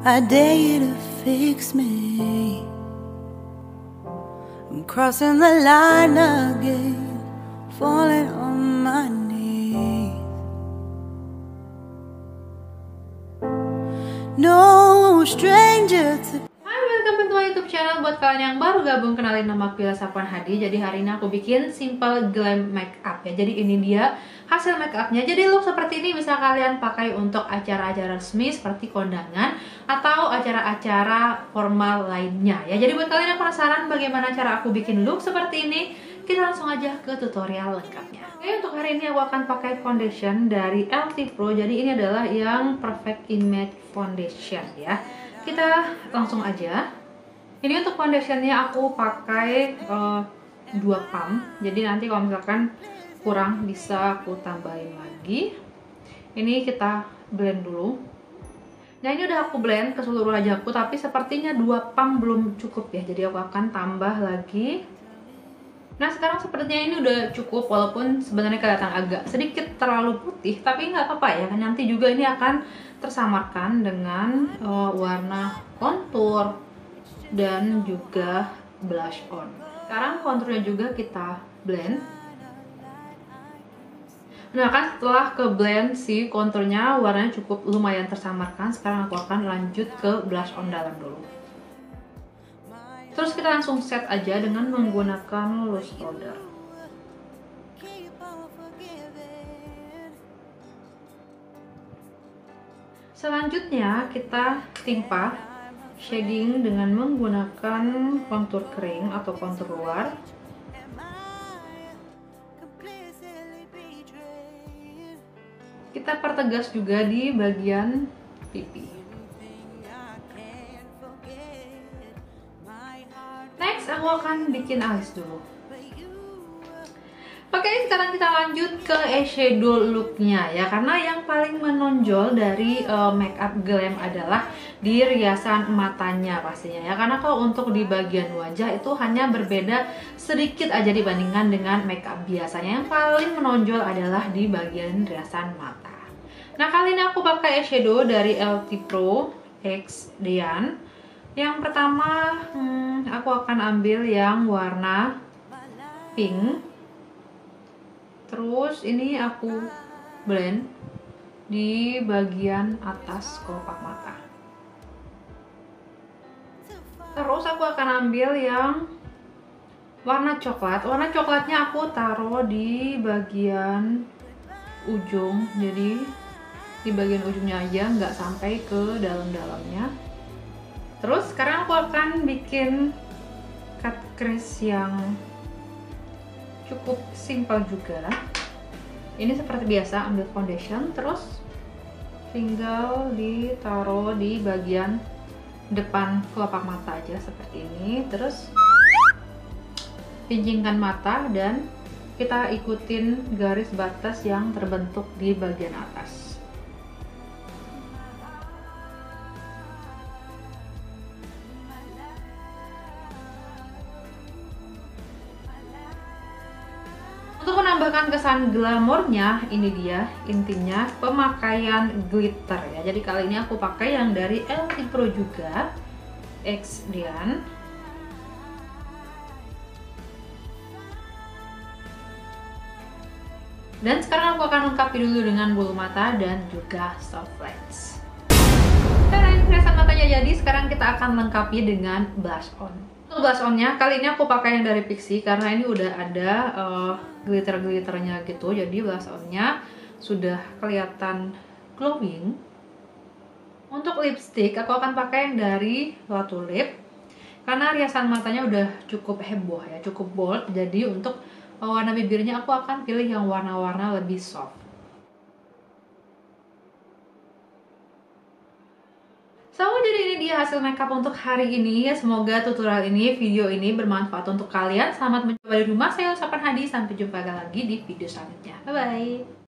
I dare you to fix me. I'm crossing the line again, falling on my knees. No stranger to. Hai, welcome to my YouTube channel. Buat kalian yang baru gabung, kenalin nama aku Ila Sapuan Hadi. Jadi hari ini aku bikin simple glam makeup ya. Jadi ini dia hasil makeupnya. Jadi look seperti ini bisa kalian pakai untuk acara-acara resmi seperti kondangan atau acara-acara formal lainnya ya. Jadi buat kalian yang penasaran bagaimana cara aku bikin look seperti ini, kita langsung aja ke tutorial lengkapnya. Oke, untuk hari ini aku akan pakai foundation dari LT Pro. Jadi ini adalah yang Perfect Image Foundation ya. Kita langsung aja. Ini untuk foundationnya aku pakai 2 pump. Jadi nanti kalau misalkan kurang bisa aku tambahin lagi. Ini kita blend dulu. Nah ini udah aku blend ke seluruh wajahku, tapi sepertinya 2 pump belum cukup ya. Jadi aku akan tambah lagi. Nah sekarang sepertinya ini udah cukup, walaupun sebenarnya kelihatan agak sedikit terlalu putih, tapi nggak apa-apa ya. Nanti juga ini akan tersamarkan dengan warna kontur dan juga blush on. Sekarang konturnya juga kita blend. Nah kan setelah ke blend si konturnya warnanya cukup lumayan tersamarkan, sekarang aku akan lanjut ke blush on dalam dulu. Terus kita langsung set aja dengan menggunakan loose powder. Selanjutnya kita timpa shading dengan menggunakan kontur kering atau kontur luar. Kita pertegas juga di bagian pipi. Next, aku akan bikin alis dulu. Oke, sekarang kita lanjut ke eyeshadow looknya ya. Karena yang paling menonjol dari makeup glam adalah di riasan matanya pastinya ya. Karena kalau untuk di bagian wajah itu hanya berbeda sedikit aja dibandingkan dengan makeup biasanya. Yang paling menonjol adalah di bagian riasan mata. Nah, kali ini aku pakai eyeshadow dari LT Pro X Dian. Yang pertama, aku akan ambil yang warna pink. Terus ini aku blend di bagian atas kelopak mata. Terus aku akan ambil yang warna coklat. Warna coklatnya aku taruh di bagian ujung. Jadi di bagian ujungnya aja, nggak sampai ke dalam-dalamnya. Terus sekarang aku akan bikin cut crease yang cukup simpel juga. Ini seperti biasa, ambil foundation, terus tinggal ditaruh di bagian depan kelopak mata aja seperti ini. Terus pinggirkan mata dan kita ikutin garis batas yang terbentuk di bagian atas. Untuk menambahkan kesan glamornya, ini dia intinya pemakaian glitter ya. Jadi kali ini aku pakai yang dari LT Pro juga, X Dian. Dan sekarang aku akan lengkapi dulu dengan bulu mata dan juga soft lens. Karena ini riasan matanya jadi, sekarang kita akan lengkapi dengan blush on. Untuk blush onnya kali ini aku pakai yang dari Pixi karena ini udah ada glitter-glitternya gitu. Jadi blush onnya sudah kelihatan glowing. Untuk lipstick aku akan pakai yang dari Latu Lip karena riasan matanya udah cukup heboh ya, cukup bold. Jadi untuk warna bibirnya aku akan pilih yang warna-warna lebih soft. So, jadi ini dia hasil makeup untuk hari ini ya. Semoga tutorial ini, video ini bermanfaat untuk kalian. Selamat mencoba di rumah. Saya Ila Sapuan Hadi. Sampai jumpa lagi di video selanjutnya. Bye-bye.